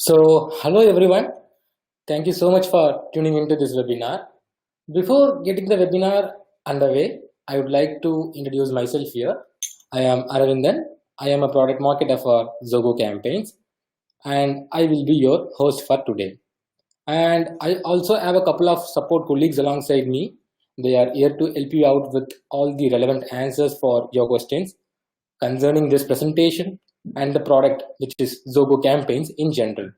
Hello everyone. Thank you so much for tuning into this webinar. Before getting the webinar underway, I would like to introduce myself here. I am Aravindan. I am a product marketer for Zogo Campaigns, and I will be your host for today. And I also have a couple of support colleagues alongside me. They are here to help you out with all the relevant answers for your questions concerning this presentation and the product, which is Zogo Campaigns in general.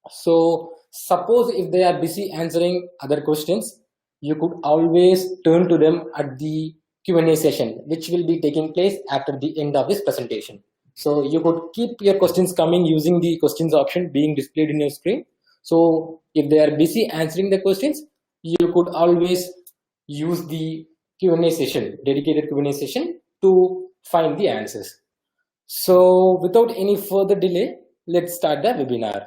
So suppose if they are busy answering other questions, you could always turn to them at the Q&A session, which will be taking place after the end of this presentation. So you could keep your questions coming using the questions option being displayed in your screen. So if they are busy answering the questions, you could always use the Q&A session, dedicated Q&A session to find the answers. So without any further delay, let's start the webinar.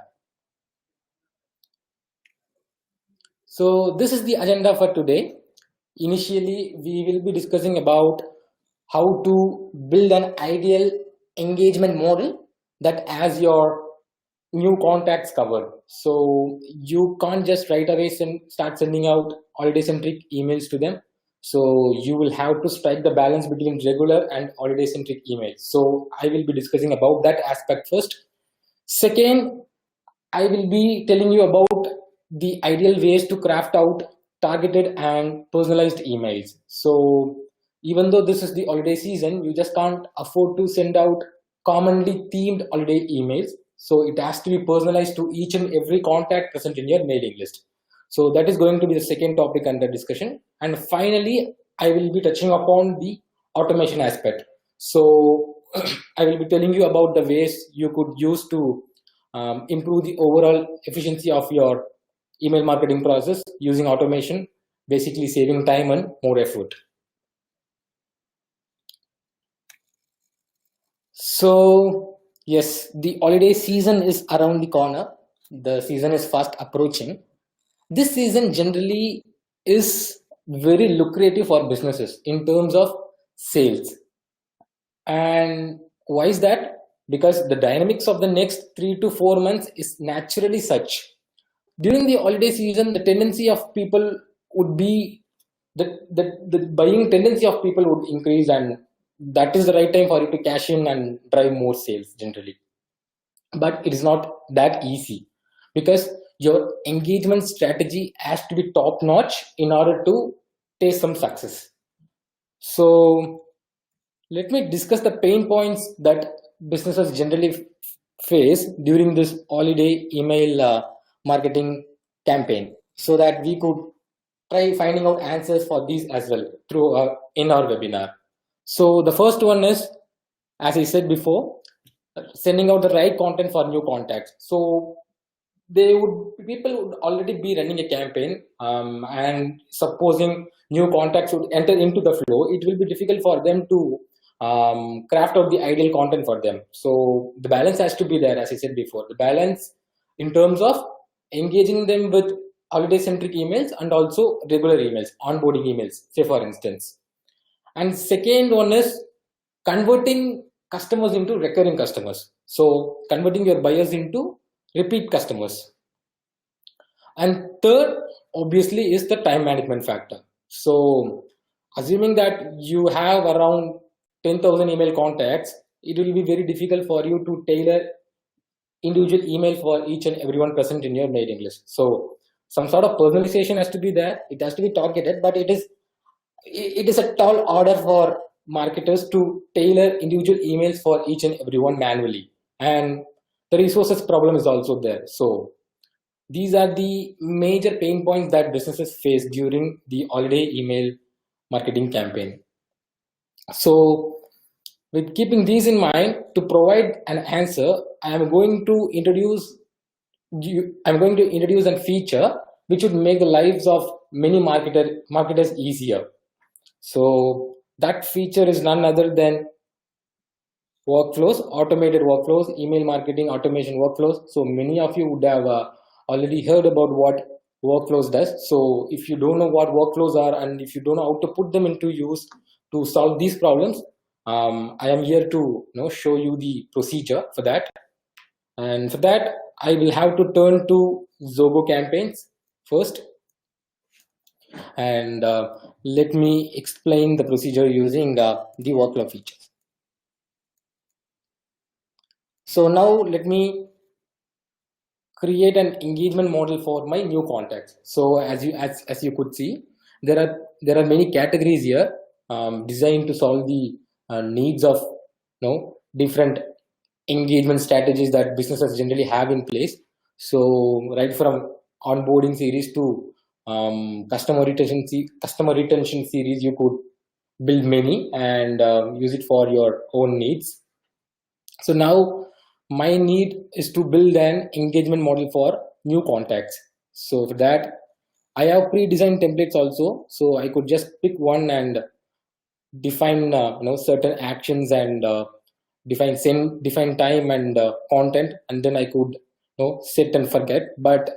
So this is the agenda for today. Initially, we will be discussing about how to build an ideal engagement model that has your new contacts covered. So you can't just right away start sending out holiday-centric emails to them. So you will have to strike the balance between regular and holiday-centric emails. So I will be discussing about that aspect first. Second, I will be telling you about the ideal ways to craft out targeted and personalized emails. So even though this is the holiday season, you just can't afford to send out commonly themed holiday emails. So it has to be personalized to each and every contact present in your mailing list. So that is going to be the second topic under discussion. And finally, I will be touching upon the automation aspect. So I will be telling you about the ways you could use to improve the overall efficiency of your email marketing process using automation, basically saving time and more effort. So yes, the holiday season is around the corner. The season is fast approaching. This season generally is very lucrative for businesses in terms of sales. And why is that? Because the dynamics of the next 3 to 4 months is naturally such. During the holiday season, the tendency of people would be the buying tendency of people would increase, and that is the right time for you to cash in and drive more sales generally. But it is not that easy because your engagement strategy has to be top notch in order to taste some success. So let me discuss the pain points that businesses generally face during this holiday email marketing campaign, so that we could try finding out answers for these as well through in our webinar. So the first one is, as I said before, sending out the right content for new contacts. So people would already be running a campaign, and supposing new contacts would enter into the flow, it will be difficult for them to craft out the ideal content for them. So the balance has to be there, as I said before, the balance in terms of engaging them with holiday centric emails and also regular emails, onboarding emails, say for instance. And second one is converting customers into recurring customers. So converting your buyers into repeat customers. And third, obviously, is the time management factor. So assuming that you have around 10,000 email contacts, it will be very difficult for you to tailor individual email for each and everyone present in your mailing list. So some sort of personalization has to be there. It has to be targeted, but it is a tall order for marketers to tailor individual emails for each and everyone manually. And the resources problem is also there. So these are the major pain points that businesses face during the holiday email marketing campaign. So with keeping these in mind, to provide an answer, I'm going to introduce a feature which would make the lives of many marketers easier. So that feature is none other than workflows, automated workflows, email marketing automation workflows. So many of you would have already heard about what workflows does. So if you don't know what workflows are, and if you don't know how to put them into use to solve these problems, I am here to show you the procedure for that. And for that, I will have to turn to Zogo campaigns first, and let me explain the procedure using the workflow features. So now let me create an engagement model for my new contacts. So as you could see, there are many categories here, designed to solve the needs of different engagement strategies that businesses generally have in place. So right from onboarding series to customer retention series, you could build many and use it for your own needs. So now my need is to build an engagement model for new contacts. So for that, I have pre-designed templates also. So I could just pick one and define certain actions and define time and content, and then I could sit and forget. But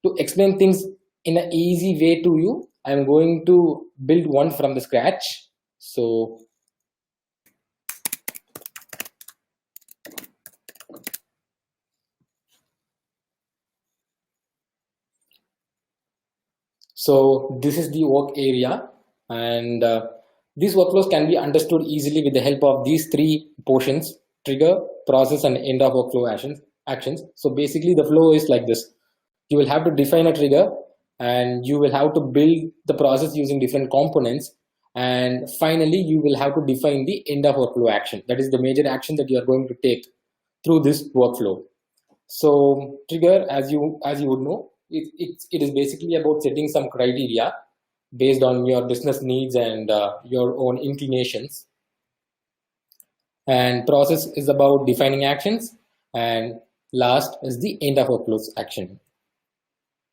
to explain things in an easy way to you, I'm going to build one from the scratch. So So this is the work area, and these workflows can be understood easily with the help of these three portions: trigger, process, and end of workflow actions. So basically the flow is like this. You will have to define a trigger, and you will have to build the process using different components, and finally you will have to define the end of workflow action. That is the major action that you are going to take through this workflow. So trigger, as you would know, it is basically about setting some criteria based on your business needs and your own inclinations. And process is about defining actions, and last is the end of workflows action.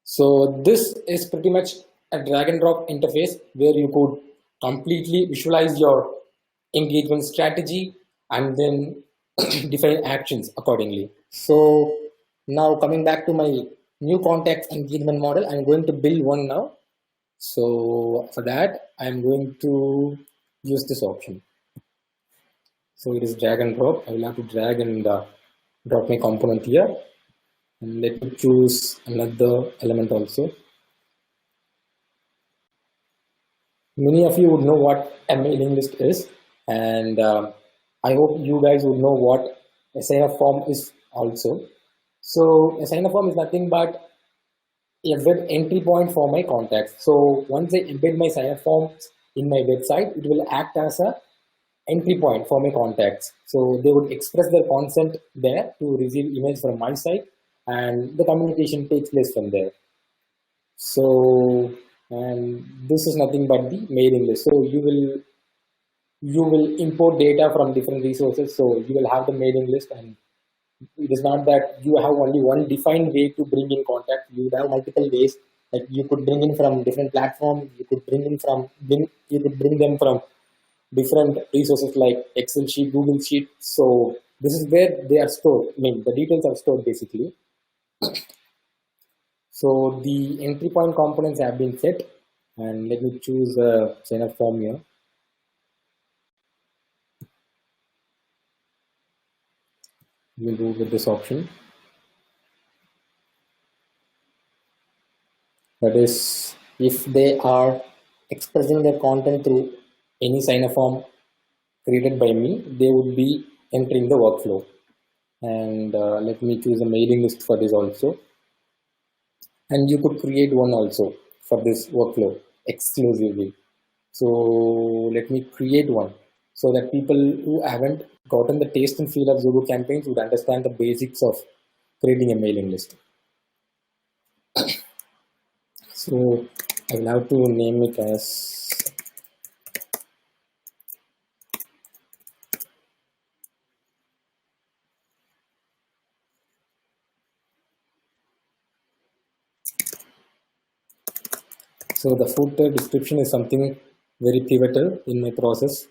So this is pretty much a drag and drop interface where you could completely visualize your engagement strategy and then define actions accordingly. So now coming back to my new context engagement model, I'm going to build one now. So for that, I'm going to use this option. So it is drag and drop. I will have to drag and drop my component here. And let me choose another element also. Many of you would know what a mailing list is, and I hope you guys would know what a sign-up form is also. So a sign-up form is nothing but a web entry point for my contacts. So once I embed my sign-up forms in my website, it will act as a entry point for my contacts. So they would express their consent there to receive emails from my site, and the communication takes place from there. So, and this is nothing but the mailing list. So you will import data from different resources. So you will have the mailing list, and it is not that you have only one defined way to bring in contact. You would have multiple ways. Like you could bring in from different platforms. You could bring them from different resources like Excel sheet, Google sheet. So this is where they are stored. I mean, the details are stored basically. So the entry point components have been set, and let me choose a sign up form here. We'll go with this option. That is, if they are expressing their content through any sign up form created by me, they would be entering the workflow. And let me choose a mailing list for this also. And you could create one also for this workflow exclusively. So let me create one so that people who haven't gotten the taste and feel of Zogo campaigns would understand the basics of creating a mailing list. So I will have to name it as so the footer description is something very pivotal in my process.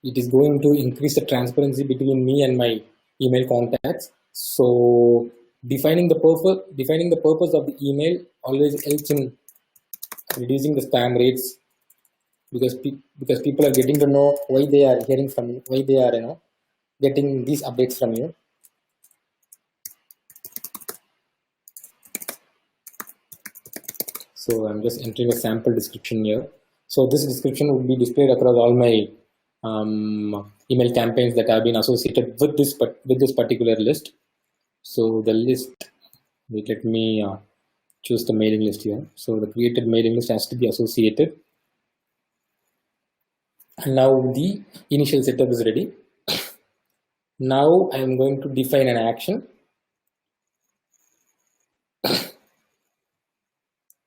It is going to increase the transparency between me and my email contacts. So defining the purpose of the email always helps in reducing the spam rates, because people are getting to know why they are hearing from you, why they are getting these updates from you. So I'm just entering a sample description here. So this description would be displayed across all my email campaigns that have been associated with this particular list. So the list, wait, let me choose the mailing list here. So the created mailing list has to be associated. And now the initial setup is ready. Now I am going to define an action.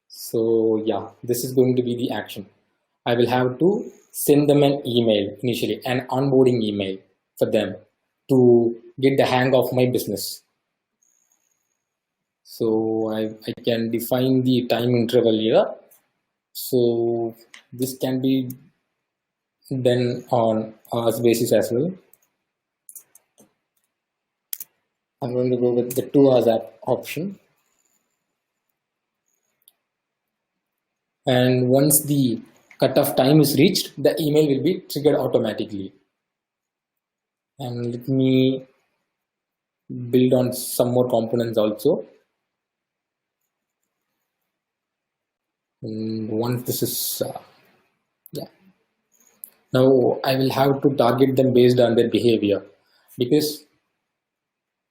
So yeah, this is going to be the action. I will have to send them an email initially, an onboarding email for them to get the hang of my business. So I can define the time interval here. So this can be done on hours basis as well. I'm going to go with the 2 hours option. And once the cutoff time is reached, the email will be triggered automatically. And let me build on some more components also. And once this is yeah, now I will have to target them based on their behavior, because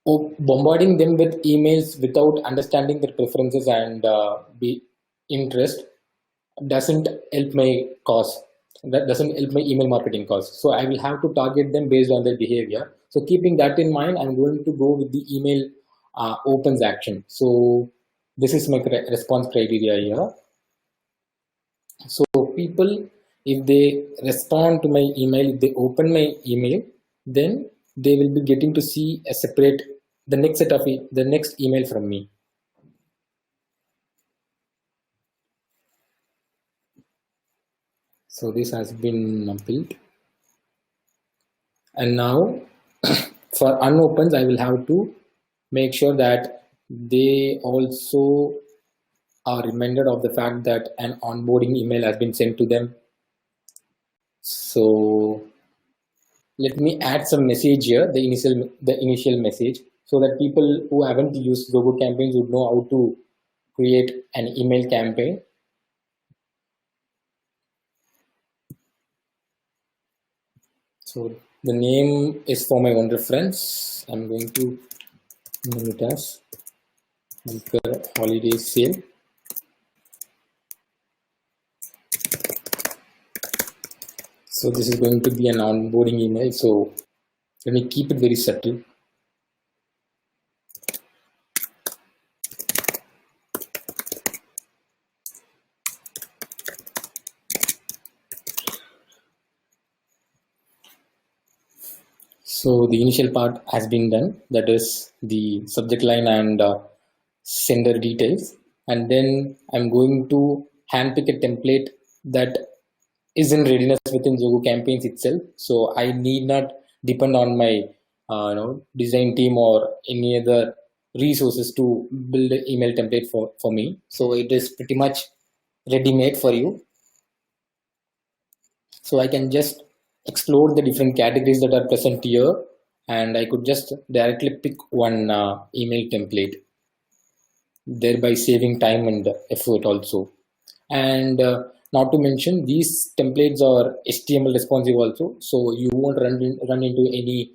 bombarding them with emails without understanding their preferences and be interest doesn't help my cause. That doesn't help my email marketing cause. So I will have to target them based on their behavior. So keeping that in mind, I'm going to go with the email opens action. So this is my response criteria here. So people, if they respond to my email, if they open my email, then they will be getting to see a separate, the next set of the next email from me. So this has been built. And now for unopens, I will have to make sure that they also are reminded of the fact that an onboarding email has been sent to them. So let me add some message here, the initial message, so that people who haven't used Zoho campaigns would know how to create an email campaign. So the name is for my own reference. I'm going to name it as holiday sale. So this is going to be an onboarding email. So let me keep it very subtle. So the initial part has been done, that is the subject line and sender details. And then I'm going to handpick a template that is in readiness within Zoho campaigns itself. So I need not depend on my design team or any other resources to build an email template for me. So it is pretty much ready made for you. So I can just explore the different categories that are present here, and I could just directly pick one email template, thereby saving time and effort also. And not to mention, these templates are HTML responsive also, so you won't run into any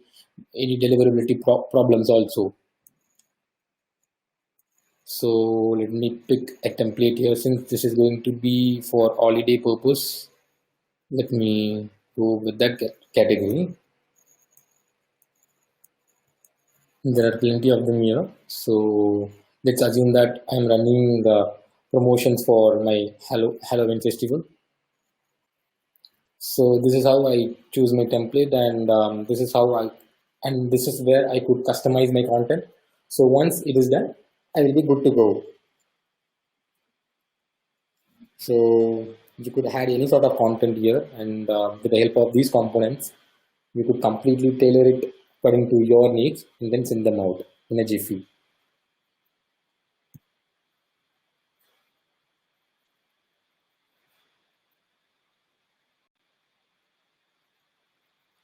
deliverability problems also. So let me pick a template here. Since this is going to be for holiday purpose, let me go with that category. There are plenty of them here. So let's assume that I'm running the promotions for my Halloween festival. So this is how I choose my template, and this is where I could customize my content. So once it is done, I will be good to go. So you could add any sort of content here, and with the help of these components, you could completely tailor it according to your needs and then send them out in a jiffy.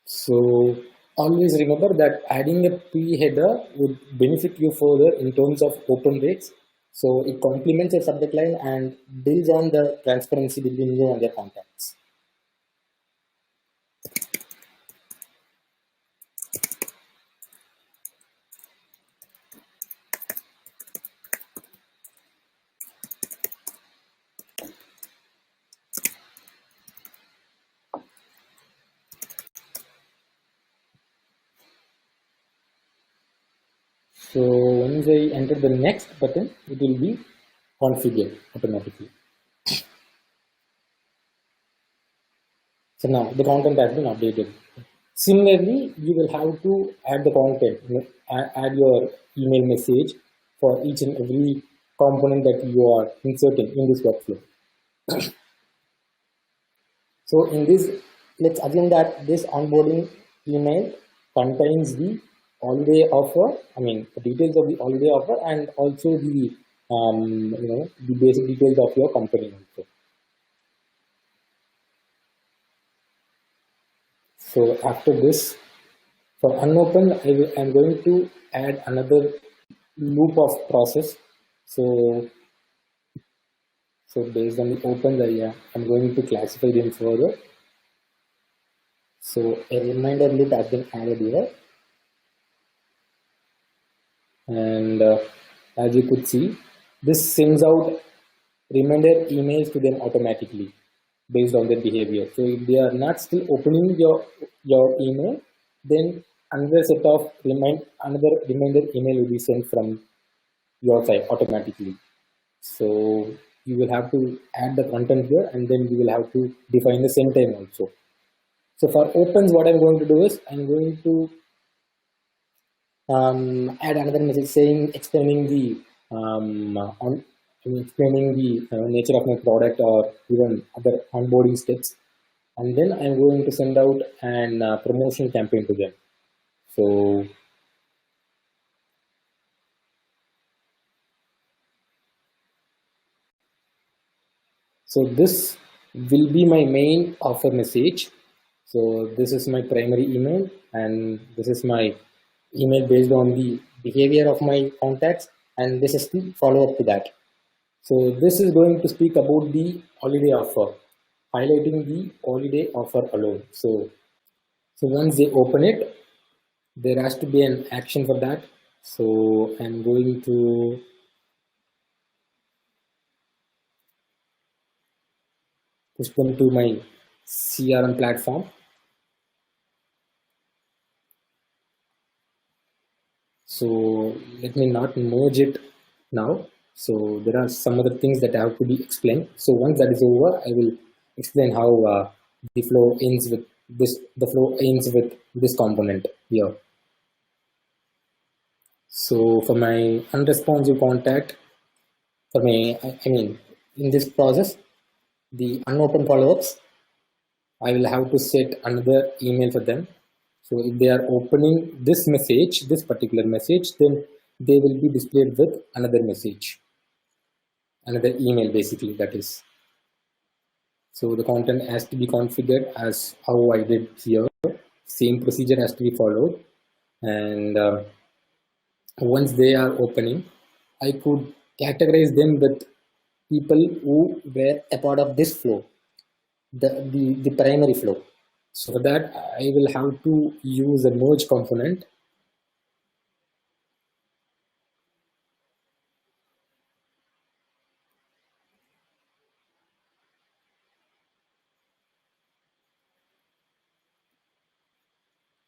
So always remember that adding a pre-header would benefit you further in terms of open rates So it complements your subject line and builds on the transparency between you and your contacts. So once I enter the next button, it will be configured automatically. So now the content has been updated. Similarly, you will have to add the content, add your email message for each and every component that you are inserting in this workflow. So in this, let's assume that this onboarding email contains the holiday offer, I mean the details of the holiday offer and also the the basic details of your company also. So after this, for unopen, I'm going to add another loop of process. So based on the open area, I'm going to classify them further. So a reminder loop has been added here. And as you could see, this sends out reminder emails to them automatically based on their behavior. So if they are not still opening your email, then another set of another reminder email will be sent from your side automatically. So you will have to add the content here and then you will have to define the send time also. So for opens, what I'm going to do is I'm going to add another message saying explaining the explaining the nature of my product or even other onboarding steps, and then I'm going to send out an promotion campaign to them. So this will be my main offer message. So this is my primary email and this is my email based on the behavior of my contacts, and this is the follow up to that. So this is going to speak about the holiday offer, highlighting the holiday offer alone. So once they open it, there has to be an action for that. So I'm going to push them to my CRM platform. So let me not merge it now. So there are some other things that have to be explained. So once that is over, I will explain how the flow ends with this. The flow ends with this component here. So for my unresponsive contact, for my, I mean, in this process, the unopened follow-ups, I will have to set another email for them. So if they are opening this message, this particular message, then they will be displayed with another message, another email basically, that is. So the content has to be configured as how I did here. Same procedure has to be followed. And once they are opening, I could categorize them with people who were a part of this flow, the primary flow. So for that, I will have to use a merge component.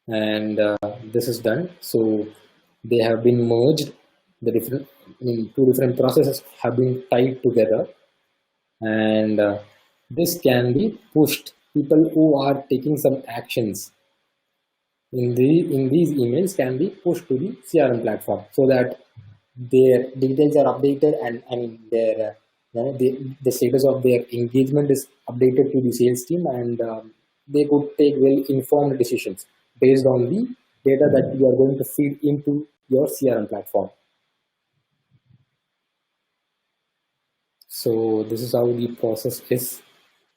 And this is done. So they have been merged. The different, two different processes have been tied together, and this can be pushed. People who are taking some actions in these emails can be pushed to the CRM platform so that their details are updated and their the status of their engagement is updated to the sales team, and they could take well informed decisions based on the data that you are going to feed into your CRM platform. So this is how the process is,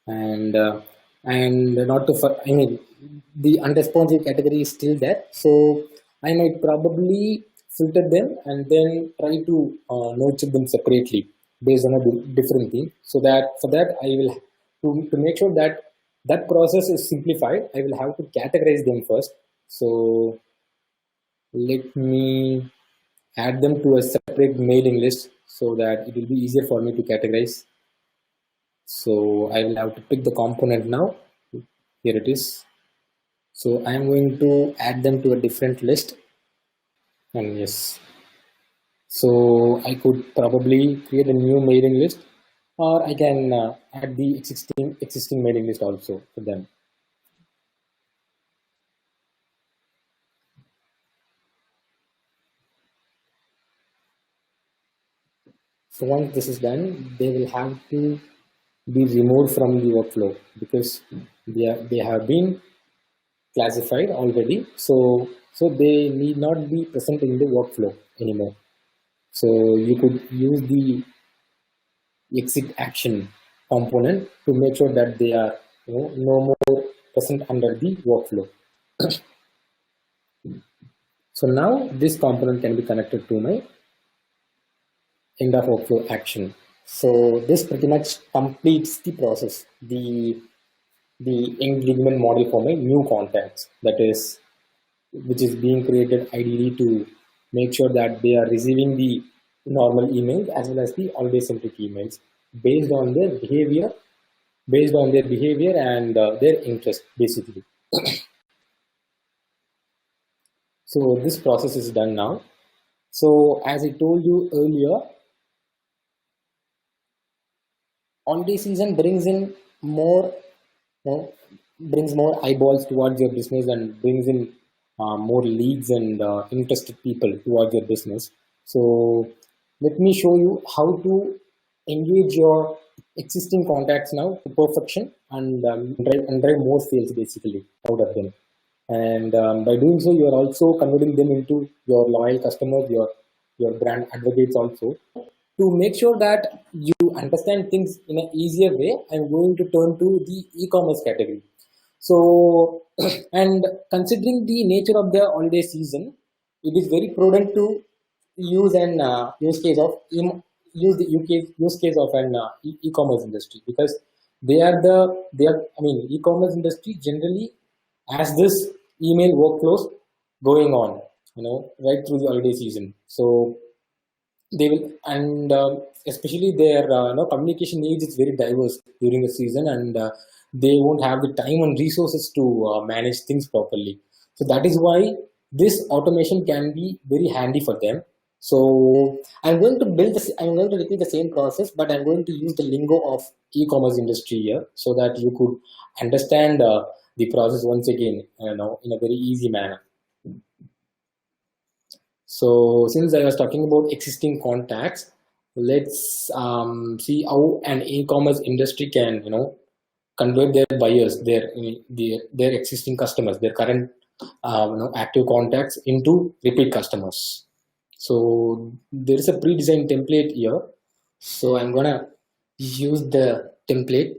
and not to I mean the unresponsive category is still there. So I might probably filter them and then try to nurture them separately based on a different theme. So that for that I will to make sure that that process is simplified, I will have to categorize them first. So let me add them to a separate mailing list so that it will be easier for me to categorize. So I will have to pick the component now. Here it is. So I am going to add them to a different list. And yes, so I could probably create a new mailing list, or I can add the existing mailing list also for them. So once this is done, they will have to be removed from the workflow because they have been classified already. So they need not be present in the workflow anymore. So you could use the exit action component to make sure that they are no more present under the workflow. So now this component can be connected to my end of workflow action. So this pretty much completes the process, the engagement model for my new contacts, that is, which is being created ideally to make sure that they are receiving the normal emails as well as the holiday centric emails based on their behavior, and their interest basically. So this process is done now. So as I told you earlier, holiday season brings in more, brings more eyeballs towards your business and brings in more leads and interested people towards your business. So let me show you how to engage your existing contacts now to perfection and drive more sales basically out of them. And by doing so, you are also converting them into your loyal customers, your brand advocates also. To make sure that you understand things in an easier way, I'm going to turn to the e-commerce category. So, and considering the nature of the holiday season, it is very prudent to use an use case of use the use case of an e-commerce industry, because I mean, e-commerce industry generally has this email workflows going on, right through the holiday season. So they will, and especially their communication needs is very diverse during the season, and they won't have the time and resources to manage things properly. So that is why this automation can be very handy for them. So I'm going to repeat the same process, but I'm going to use the lingo of e-commerce industry here so that you could understand the process once again, in a very easy manner. So since I was talking about existing contacts, let's see how an e-commerce industry can, convert their buyers, their existing customers, their current active contacts into repeat customers. So there is a pre-designed template here. So I'm gonna use the template.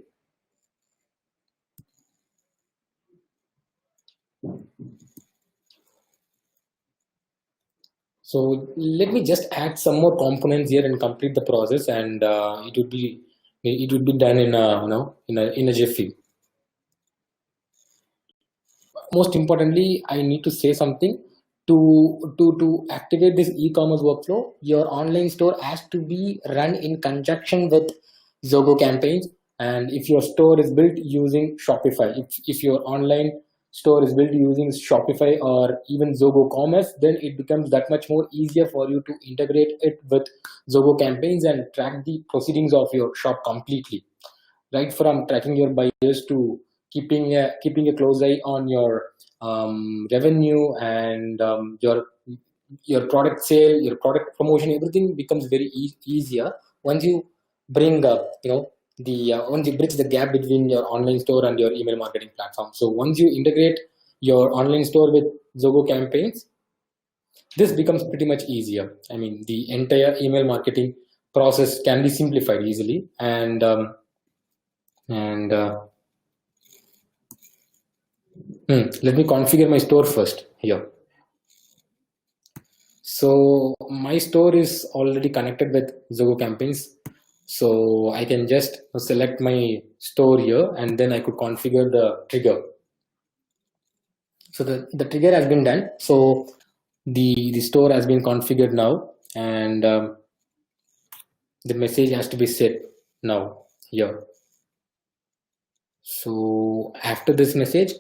So let me just add some more components here and complete the process, and it would be done in a in a jiffy. Most importantly, I need to say something. To activate this e-commerce workflow, your online store has to be run in conjunction with Zogo campaigns. And if your store is built using Shopify, if your online store is built using Shopify or even Zogo Commerce, then it becomes that much more easier for you to integrate it with Zogo campaigns and track the proceedings of your shop completely, right from tracking your buyers to keeping a close eye on your revenue and your product sale, your product promotion. Everything becomes very easier once you bring up, the once you bridge the gap between your online store and your email marketing platform. So once you integrate your online store with Zogo campaigns, this becomes pretty much easier. I mean, the entire email marketing process can be simplified easily, and let me configure my store first here. So my store is already connected with Zoho campaigns, so I can just select my store here and then I could configure the trigger. So the trigger has been done, so the store has been configured now, and the message has to be set now here. So after this message,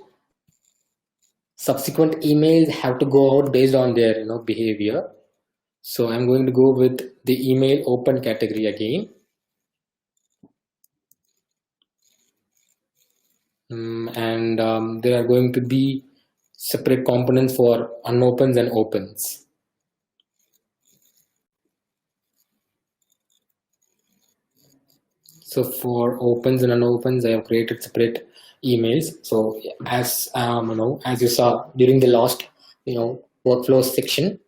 subsequent emails have to go out based on their behavior. So I'm going to go with the email open category again. And there are going to be separate components for unopens and opens. So for opens and unopens, I have created separate emails. So as as you saw during the last workflow section,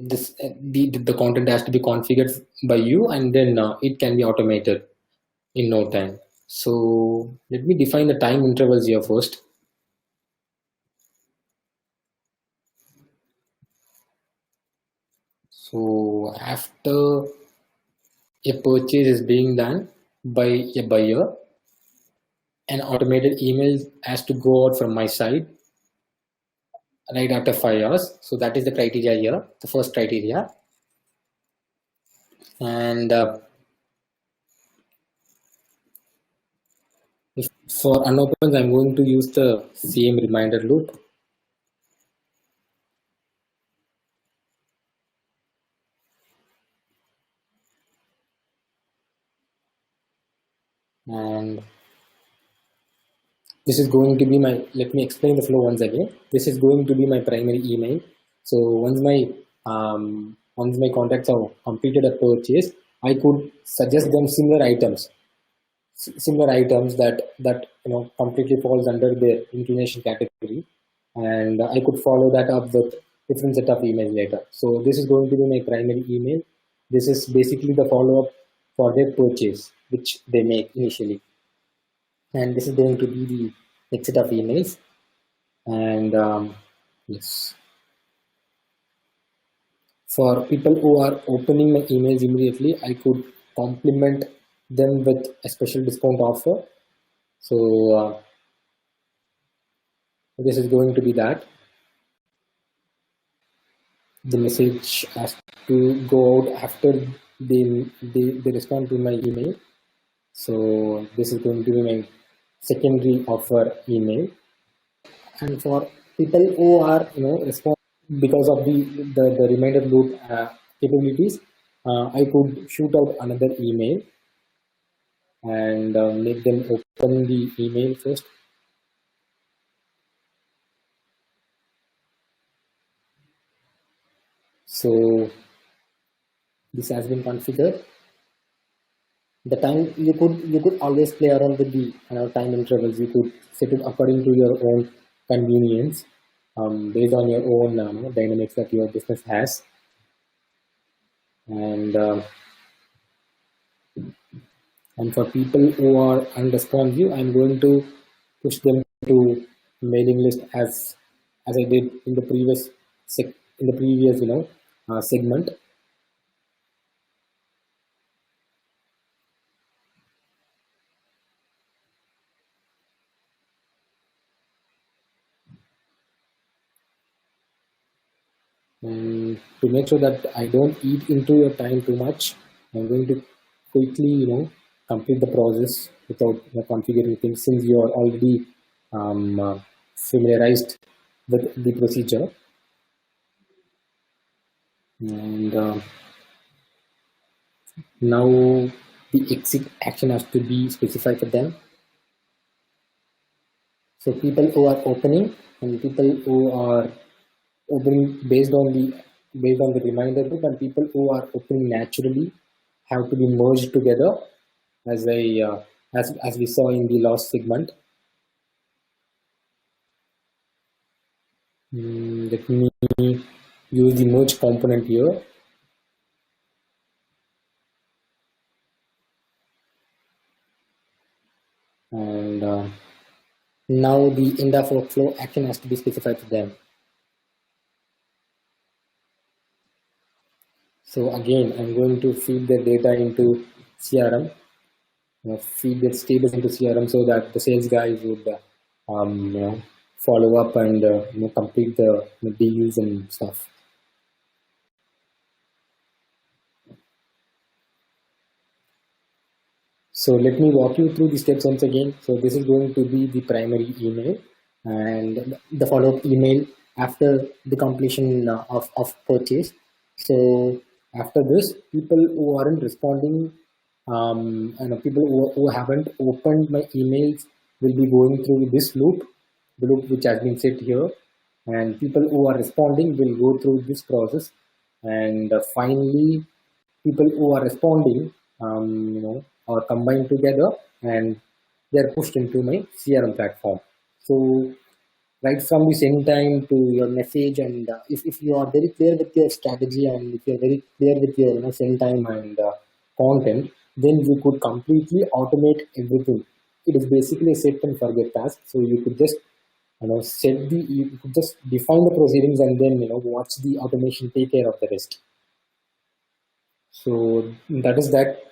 this the content has to be configured by you, and then it can be automated in no time. So let me define the time intervals here first. So after a purchase is being done by a buyer, an automated email has to go out from my side right after 5 hours. So that is the criteria here, the first criteria. And if for unopens, I'm going to use the same reminder loop. And this is going to be my, let me explain the flow once again. This is going to be my primary email. So once my contacts have completed a purchase, I could suggest them similar items that completely falls under the inclination category, and I could follow that up with different set of emails later. So this is going to be my primary email. This is basically the follow-up for their purchase which they make initially, and this is going to be the next set of emails. And yes, for people who are opening my emails immediately, I could complement them with a special discount offer. So this is going to be that the message has to go out after they respond to my email. So this is going to be my secondary offer email. And for people who are respond because of the reminder loop capabilities, I could shoot out another email and make them open the email first. So this has been configured. The time you could always play around with the time intervals. You could set it according to your own convenience, based on your own dynamics that your business has. And for people who are unresponsive, I'm going to push them to mailing list as I did in the previous segment. And to make sure that I don't eat into your time too much, I'm going to quickly, complete the process without configuring things, since you are already familiarized with the procedure. And now the exit action has to be specified for them. So people who are opening and people who are opening based on the reminder group, and people who are opening naturally have to be merged together, as I as we saw in the last segment. Let me use the merge component here. And now the end of workflow action has to be specified to them. So again, I'm going to feed the data into CRM, feed the status into CRM so that the sales guys would follow up and complete the deals and stuff. So let me walk you through the steps once again. So this is going to be the primary email and the follow-up email after the completion of purchase. So after this, people who aren't responding, people who haven't opened my emails will be going through this loop, the loop which has been set here, and people who are responding will go through this process, and finally people who are responding are combined together and they're pushed into my CRM platform. So right from the send time to your message, and if you are very clear with your strategy and if you're very clear with your send time and content, then you could completely automate everything. It is basically a set and forget task. So you could just you could just define the proceedings and then watch the automation take care of the rest. So that is that.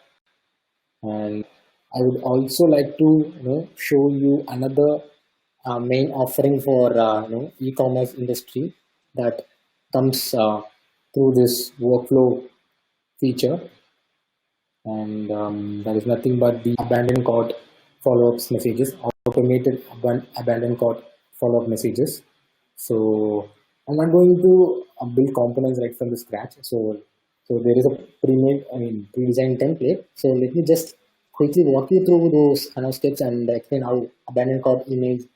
And I would also like to show you another main offering for e-commerce industry that comes through this workflow feature, and that is nothing but the abandoned cart follow-ups messages, automated abandoned cart follow-up messages. So I'm not going to build components right from the scratch. So there is a pre-designed template. So let me just quickly walk you through those steps and explain how abandoned cart emails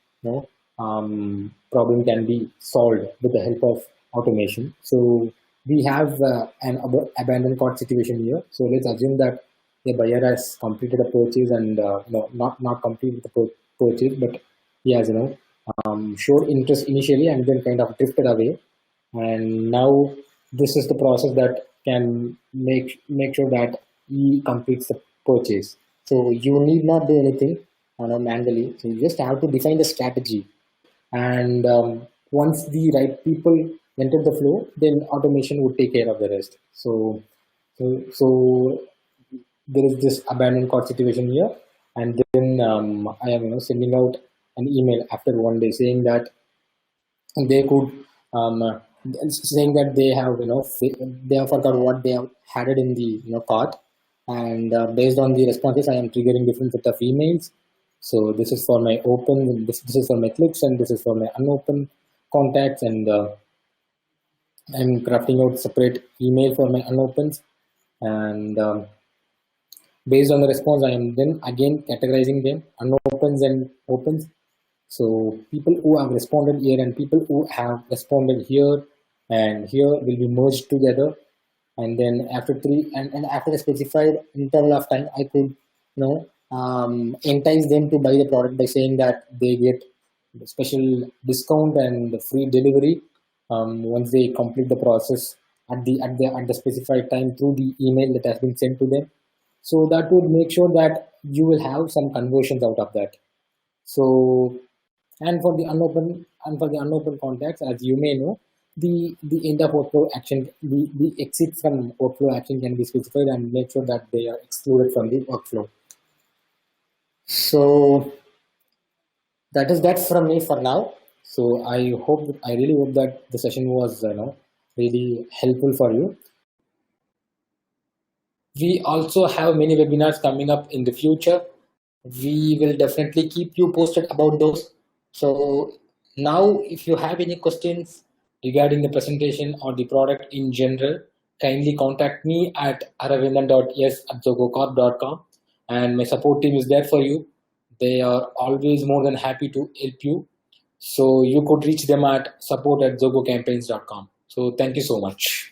problem can be solved with the help of automation. So we have an abandoned cart situation here. So let's assume that the buyer has completed a purchase and not completed the purchase, but he has showed interest initially and then kind of drifted away. And now this is the process that can make sure that he completes the purchase. So you need not do anything manually. So you just have to define the strategy, and once the right people enter the flow, then automation would take care of the rest. So there is this abandoned cart situation here, and then I am sending out an email after one day saying that they could saying that they have they have forgot what they have had it in the cart, and based on the responses I am triggering different set of emails. So this is for my open, this is for my clicks, and this is for my unopened contacts, and I'm crafting out separate email for my unopens, and based on the response I am then again categorizing them unopens and opens. So people who have responded here and people who have responded here and here will be merged together, and then after and after a specified interval of time I could entice them to buy the product by saying that they get special discount and free delivery once they complete the process at the specified time through the email that has been sent to them. So that would make sure that you will have some conversions out of that. So and for the unopened contacts, as you may know, the end of workflow action, the exit from workflow action can be specified and make sure that they are excluded from the workflow. So that is that from me for now. So I really hope that the session was really helpful for you. We also have many webinars coming up in the future. We will definitely keep you posted about those. So now if you have any questions regarding the presentation or the product in general, kindly contact me at aravindan.s@zogocorp.com, and my support team is there for you. They are always more than happy to help you. So you could reach them at support@zogocampaigns.com. So thank you so much.